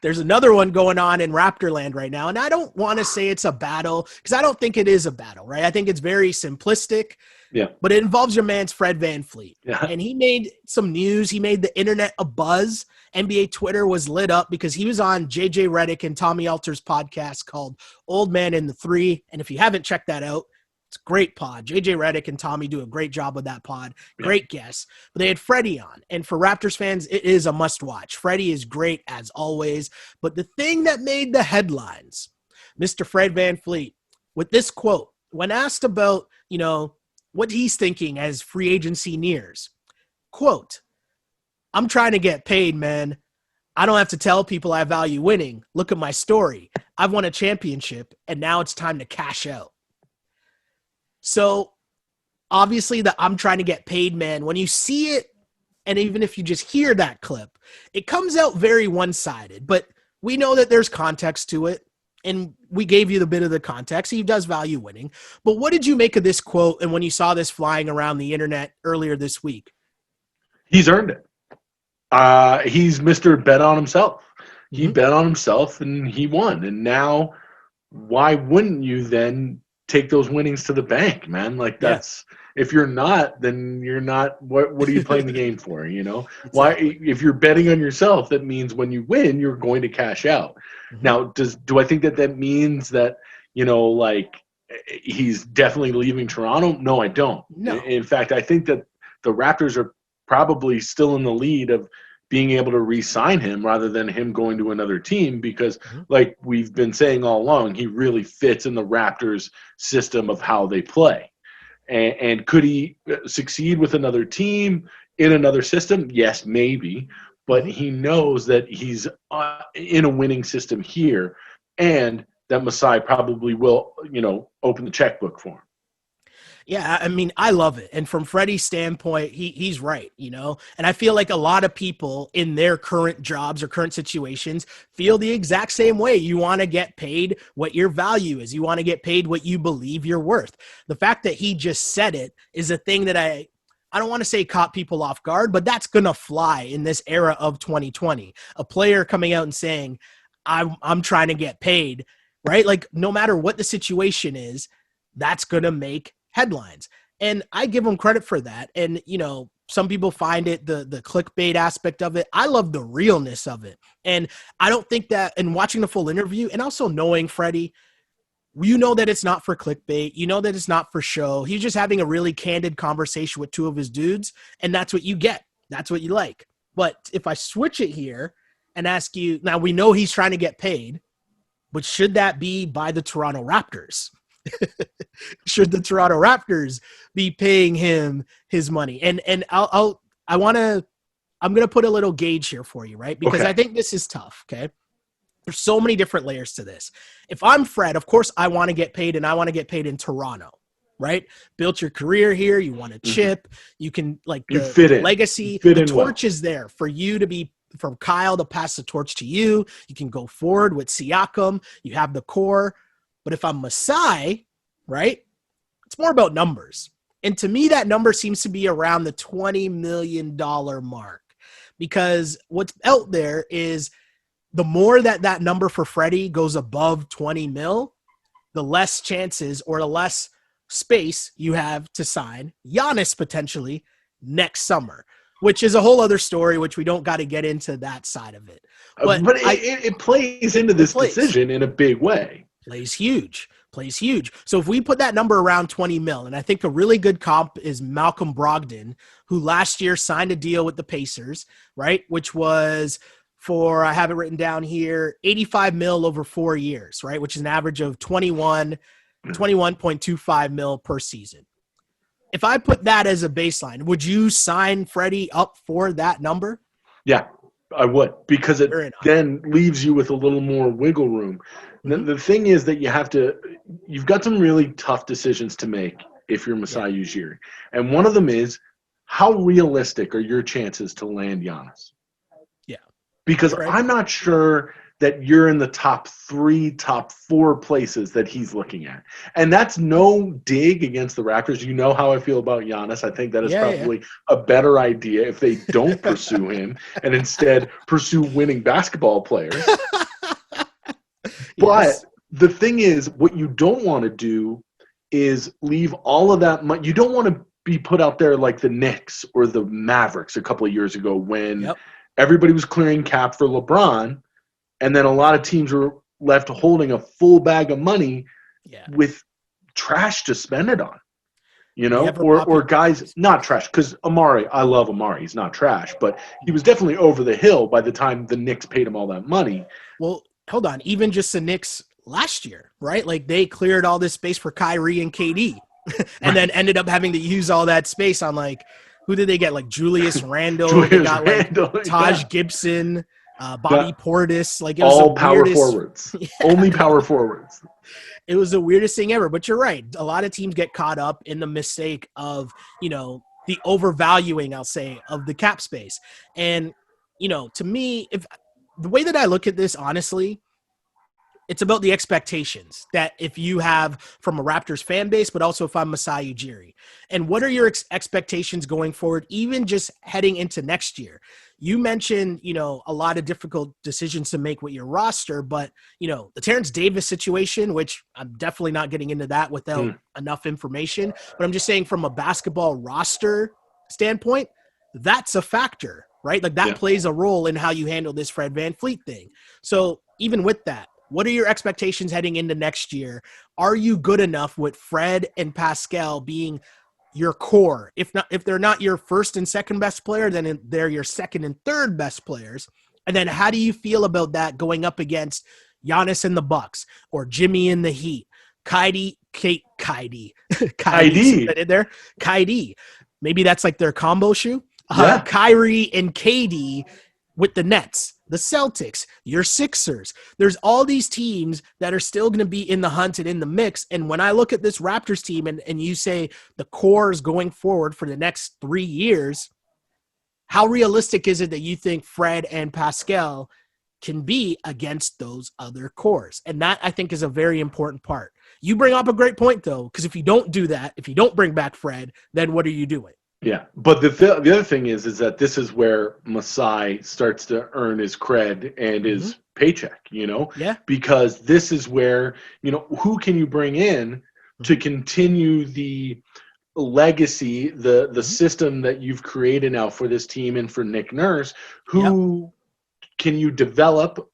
there's another one going on in Raptorland right now. And I don't want to say it's a battle because I don't think it is a battle, right? I think it's very simplistic. Yeah. But it involves your man's Fred VanVleet. Yeah. And he made some news. He made the internet a buzz. NBA Twitter was lit up because he was on JJ Redick and Tommy Alter's podcast called Old Man in the Three. And if you haven't checked that out, it's a great pod. JJ Redick and Tommy do a great job with that pod. Great guests. But they had Freddie on. And for Raptors fans, it is a must watch. Freddie is great as always. But the thing that made the headlines, Mr. Fred VanVleet, with this quote, when asked about, what he's thinking as free agency nears, quote, "I'm trying to get paid, man. I don't have to tell people I value winning. Look at my story. I've won a championship, and now it's time to cash out." So obviously the "I'm trying to get paid, man," when you see it, and even if you just hear that clip, it comes out very one-sided, but we know that there's context to it. And we gave you the bit of the context. He does value winning. But what did you make of this quote and when you saw this flying around the internet earlier this week? He's earned it. He's Mr. Bet on himself. He bet on himself and he won. And now why wouldn't you then take those winnings to the bank, man? Like that's if you're not, then you're not. What are you playing the game for? Exactly. Why? If you're betting on yourself, that means when you win, you're going to cash out. Now, do I think that means that he's definitely leaving Toronto? No, I don't. No. In fact, I think that the Raptors are probably still in the lead of being able to re-sign him rather than him going to another team because, like we've been saying all along, he really fits in the Raptors' system of how they play. And could he succeed with another team in another system? Yes, maybe. But he knows that he's in a winning system here and that Masai probably will, open the checkbook for him. Yeah, I mean, I love it. And from Freddie's standpoint, he's right, And I feel like a lot of people in their current jobs or current situations feel the exact same way. You want to get paid what your value is. You want to get paid what you believe you're worth. The fact that he just said it is a thing that I don't want to say caught people off guard, but that's going to fly in this era of 2020. A player coming out and saying, I'm trying to get paid, right? Like no matter what the situation is, that's going to make headlines. And I give him credit for that. And, some people find it the clickbait aspect of it. I love the realness of it. And I don't think that in watching the full interview and also knowing Freddie, that it's not for clickbait. That it's not for show. He's just having a really candid conversation with two of his dudes. And that's what you get. That's what you like. But if I switch it here and ask you, now we know he's trying to get paid, but should that be by the Toronto Raptors? Should the Toronto Raptors be paying him his money? And I'm going to put a little gauge here for you, right? Because I think this is tough. Okay. There's so many different layers to this. If I'm Fred, of course I want to get paid and I want to get paid in Toronto, right? Built your career here. You want a chip. You can the legacy, the torch is there for you to be from Kyle to pass the torch to you. You can go forward with Siakam. You have the core. But if I'm Masai, right, it's more about numbers. And to me, that number seems to be around the $20 million mark because what's out there is the more that number for Freddie goes above 20 mil, the less chances or the less space you have to sign Giannis potentially next summer, which is a whole other story, which we don't got to get into that side of it. But it plays into this decision in a big way. Plays huge. So if we put that number around 20 mil, and I think a really good comp is Malcolm Brogdon, who last year signed a deal with the Pacers, right? Which was for, I have it written down here, 85 mil over 4 years, right? Which is an average of 21.25 mil per season. If I put that as a baseline, would you sign Freddie up for that number? Yeah, I would, because it then leaves you with a little more wiggle room. The thing is that you've got some really tough decisions to make if you're Masai Ujiri. And one of them is, how realistic are your chances to land Giannis? Yeah. Because I'm not sure that you're in the top 3, top 4 places that he's looking at. And that's no dig against the Raptors. You know how I feel about Giannis. I think that is Yeah, probably a better idea if they don't pursue him and instead pursue winning basketball players. But yes. the thing is, what you don't want to do is leave all of that money. You don't want to be put out there like the Knicks or the Mavericks a couple of years ago when Yep. everybody was clearing cap for LeBron, and then a lot of teams were left holding a full bag of money Yeah. with trash to spend it on. You The know, ever or popular guys not trash, because Amari, I love Amari, he's not trash, but he was definitely over the hill by the time the Knicks paid him all that money. Well, hold on. Even just the Knicks last year, right? Like they cleared all this space for Kyrie and KD, and then ended up having to use all that space on like who did they get? Like Julius Randle. They Julius got like Randle, Taj yeah. Gibson, Bobby That Portis. Like it was the all power weirdest. forwards, only power forwards. It was the weirdest thing ever. But you're right. A lot of teams get caught up in the mistake of, the overvaluing, I'll say, of the cap space. And, to me, if the way that I look at this, honestly, it's about the expectations that if you have from a Raptors fan base, but also if I'm Masai Ujiri. And what are your expectations going forward, even just heading into next year? You mentioned, a lot of difficult decisions to make with your roster, but, the Terrence Davis situation, which I'm definitely not getting into that without enough information, but I'm just saying from a basketball roster standpoint, that's a factor, right? Like that plays a role in how you handle this Fred VanVleet thing. So even with that, what are your expectations heading into next year? Are you good enough with Fred and Pascal being your core? If they're not your first and second best player, then they're your second and third best players. And then how do you feel about that going up against Giannis and the Bucks or Jimmy in the Heat? Kyrie, see what I did there? Kyrie. Maybe that's like their combo shoe. Kyrie and KD with the Nets, the Celtics, your Sixers. There's all these teams that are still going to be in the hunt and in the mix. And when I look at this Raptors team and you say the core is going forward for the next 3 years, how realistic is it that you think Fred and Pascal can be against those other cores? And that, I think, is a very important part. You bring up a great point, though, because if you don't do that, if you don't bring back Fred, then what are you doing? Yeah, but the other thing is that this is where Masai starts to earn his cred and his paycheck, Yeah. because this is where, who can you bring in to continue the legacy, the system that you've created now for this team and for Nick Nurse? Who can you develop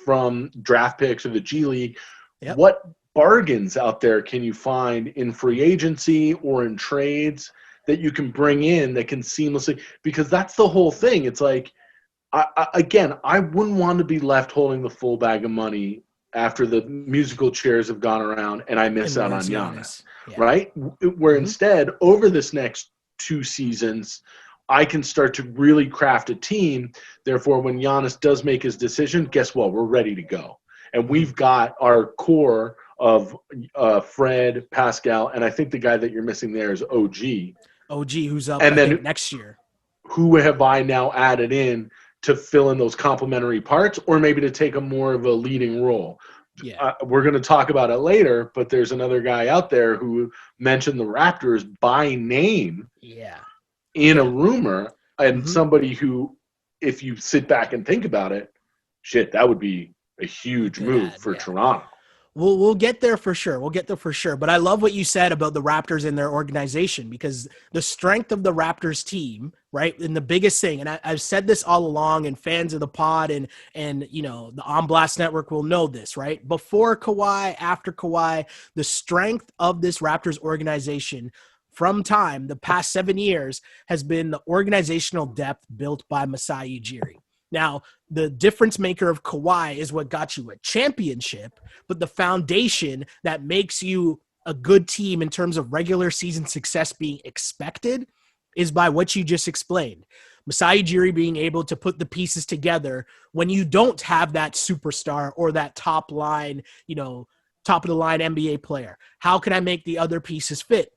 from draft picks or the G League? What bargains out there can you find in free agency or in trades that you can bring in that can seamlessly, because that's the whole thing. It's like, I wouldn't want to be left holding the full bag of money after the musical chairs have gone around and I miss out on Giannis. Right? Where instead, over this next 2 seasons, I can start to really craft a team. Therefore, when Giannis does make his decision, guess what? We're ready to go. And we've got our core of Fred, Pascal, and I think the guy that you're missing there is OG. Who's up, and then next year. Who have I now added in to fill in those complementary parts, or maybe to take a more of a leading role? We're going to talk about it later, but there's another guy out there who mentioned the Raptors by name in a rumor, and somebody who, if you sit back and think about it, that would be a huge move for Toronto. We'll get there for sure. But I love what you said about the Raptors and their organization, because the strength of the Raptors team, right, and the biggest thing, and I've said this all along, and fans of the pod and the On Blast Network will know this, right? Before Kawhi, after Kawhi, the strength of this Raptors organization from the past 7 years has been the organizational depth built by Masai Ujiri. Now, the difference maker of Kawhi is what got you a championship, but the foundation that makes you a good team in terms of regular season success being expected is by what you just explained. Masai Ujiri being able to put the pieces together when you don't have that superstar or that top of the line NBA player. How can I make the other pieces fit?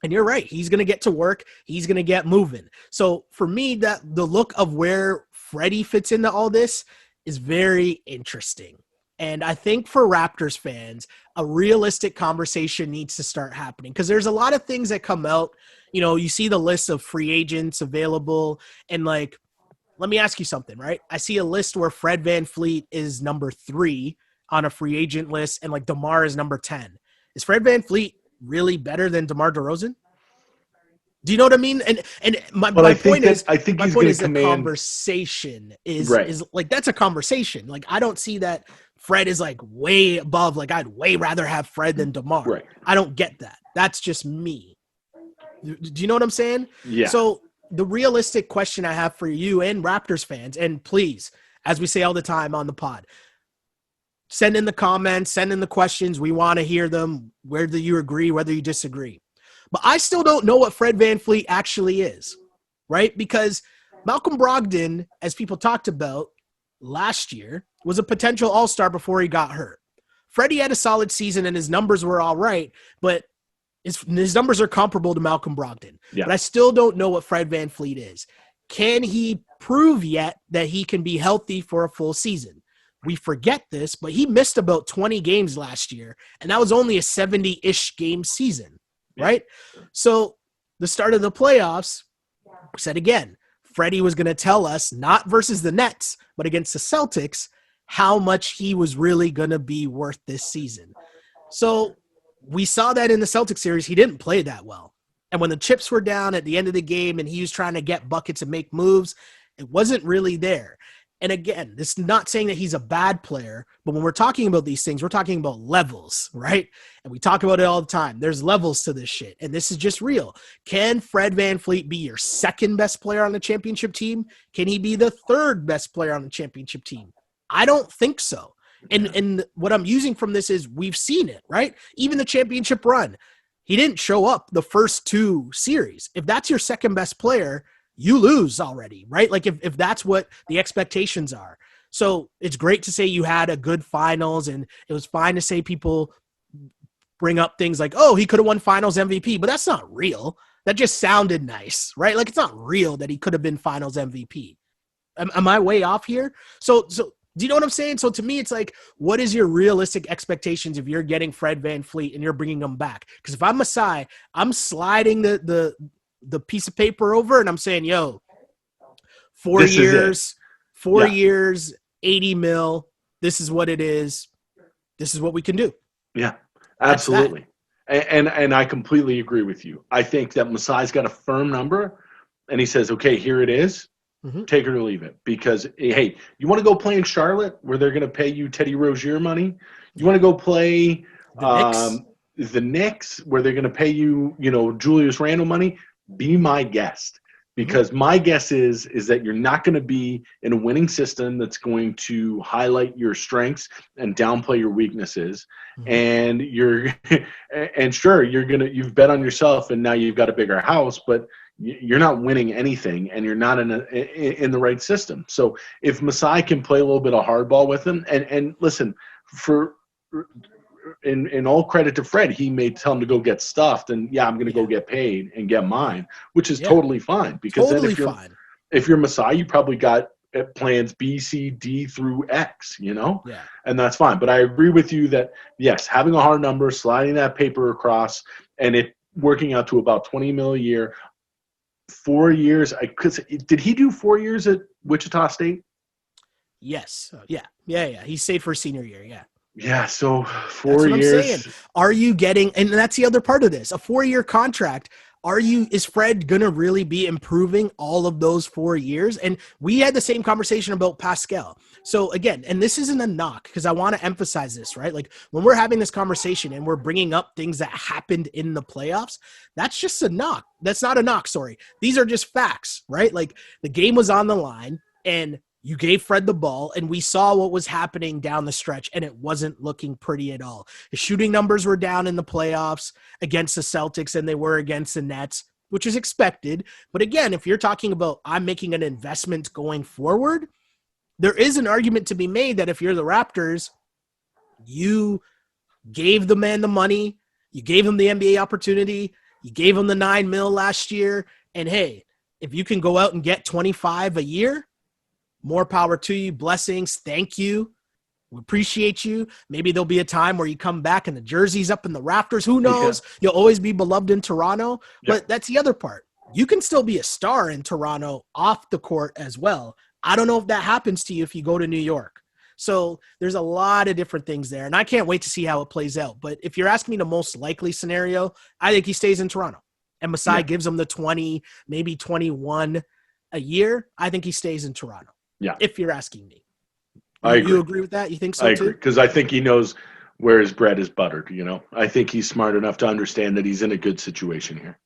And you're right. He's going to get to work. He's going to get moving. So for me, that the look of where Freddie fits into all this is very interesting. And I think for Raptors fans, a realistic conversation needs to start happening because there's a lot of things that come out. You know, you see the list of free agents available, and like, let me ask you something, right? I see a list where Fred VanVleet is number 3 on a free agent list, and like DeMar is number 10. Is Fred VanVleet really better than DeMar DeRozan? Do you know what I mean? And my point is, I think my he's point going is to the command conversation right. is like, that's a conversation. Like, I don't see that Fred is like way above. Like, I'd way rather have Fred than DeMar. Right. I don't get that. That's just me. Do you know what I'm saying? Yeah. So the realistic question I have for you and Raptors fans, and please, as we say all the time on the pod, send in the comments, send in the questions. We want to hear them, whether you agree, whether you disagree. But I still don't know what Fred VanVleet actually is, right? Because Malcolm Brogdon, as people talked about last year, was a potential all-star before he got hurt. Freddie had a solid season and his numbers were all right, but his numbers are comparable to Malcolm Brogdon. Yeah. But I still don't know what Fred VanVleet is. Can he prove yet that he can be healthy for a full season? We forget this, but he missed about 20 games last year, and that was only a 70-ish game season, right? So the start of the playoffs, said again, Freddie was going to tell us, not versus the Nets, but against the Celtics, how much he was really going to be worth this season. So we saw that in the Celtics series. He didn't play that well. And when the chips were down at the end of the game and he was trying to get buckets and make moves, it wasn't really there. And again, this is not saying that he's a bad player, but when we're talking about these things, we're talking about levels, right? And we talk about it all the time. There's levels to this shit, and this is just real. Can Fred VanVleet be your second best player on the championship team? Can he be the third best player on the championship team? I don't think so. And what I'm using from this is we've seen it, right? Even the championship run, he didn't show up the first 2 series. If that's your second best player, you lose already, right? Like if that's what the expectations are. So it's great to say you had a good finals, and it was fine to say people bring up things like, oh, he could have won finals MVP, but that's not real. That just sounded nice, right? Like it's not real that he could have been finals MVP. Am I way off here? So do you know what I'm saying? So to me, it's like, what is your realistic expectations if you're getting Fred VanVleet and you're bringing him back? Because if I'm Masai, I'm sliding the piece of paper over and I'm saying, yo, 4 years, 4 years, 80 mil. This is what it is. This is what we can do. Yeah, absolutely. And I completely agree with you. I think that Masai's got a firm number and he says, okay, here it is. Mm-hmm. Take it or leave it. Because, hey, you want to go play in Charlotte where they're going to pay you Teddy Rozier money? You want to go play the Knicks where they're going to pay you, Julius Randle money? Be my guest. Because my guess is that you're not going to be in a winning system that's going to highlight your strengths and downplay your weaknesses. Mm-hmm. And sure, you've bet on yourself and now you've got a bigger house, but you're not winning anything and you're not in the right system. So if Masai can play a little bit of hardball with him and listen, in all credit to Fred, he may tell him to go get stuffed and I'm going to go get paid and get mine, which is totally fine. Because then if you're Masai, you probably got plans B, C, D through X, and that's fine. But I agree with you that yes, having a hard number, sliding that paper across and it working out to about 20 mil a year, 4 years. Did he do 4 years at Wichita State? Yes. Yeah. He stayed for senior year. Yeah. Yeah. So 4 years. I'm saying. Are you getting, and that's the other part of this, a 4-year contract. Is Fred going to really be improving all of those 4 years? And we had the same conversation about Pascal. So again, and this isn't a knock because I want to emphasize this, right? Like when we're having this conversation and we're bringing up things that happened in the playoffs, that's just a knock. That's not a knock. Sorry. These are just facts, right? Like the game was on the line and you gave Fred the ball and we saw what was happening down the stretch and it wasn't looking pretty at all. His shooting numbers were down in the playoffs against the Celtics and they were against the Nets, which is expected. But again, if you're talking about I'm making an investment going forward, there is an argument to be made that if you're the Raptors, you gave the man the money, you gave him the NBA opportunity, you gave him the $9 million last year, and hey, if you can go out and get 25 a year, More power to you. Blessings. Thank you. We appreciate you. Maybe there'll be a time where you come back and the jersey's up in the rafters. Who knows? Yeah. You'll always be beloved in Toronto. But that's the other part. You can still be a star in Toronto off the court as well. I don't know if that happens to you if you go to New York. So there's a lot of different things there. And I can't wait to see how it plays out. But if you're asking me the most likely scenario, I think he stays in Toronto. And Masai gives him the 20, maybe 21 a year. I think he stays in Toronto. Yeah. If you're asking me. I agree. You agree with that? You think so, I agree, because I think he knows where his bread is buttered, I think he's smart enough to understand that he's in a good situation here.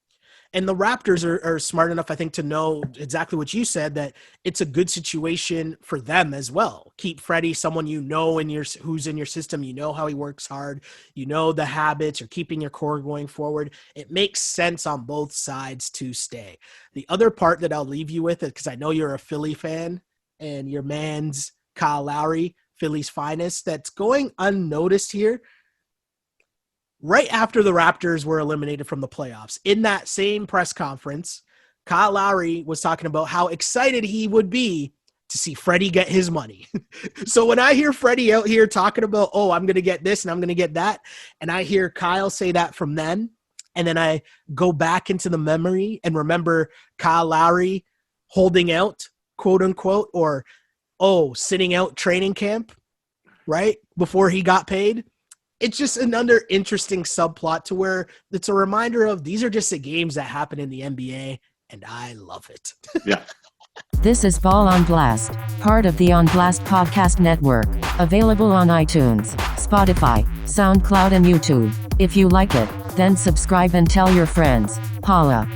And the Raptors are smart enough, I think, to know exactly what you said, that it's a good situation for them as well. Keep Freddie, someone who's in your system. You know how he works hard. You know the habits. You're keeping your core going forward. It makes sense on both sides to stay. The other part that I'll leave you with, because I know you're a Philly fan and your man's Kyle Lowry, Philly's finest, that's going unnoticed here. Right after the Raptors were eliminated from the playoffs, in that same press conference, Kyle Lowry was talking about how excited he would be to see Freddie get his money. So when I hear Freddie out here talking about, I'm going to get this and I'm going to get that, and I hear Kyle say that from then, and then I go back into the memory and remember Kyle Lowry holding out, quote unquote, or sitting out training camp, right, before he got paid. It's just another interesting subplot to where it's a reminder of these are just the games that happen in the NBA, and I love it. Yeah. This is Ball on Blast, part of the On Blast Podcast Network, available on iTunes, Spotify, SoundCloud, and YouTube. If you like it, then subscribe and tell your friends. Holla.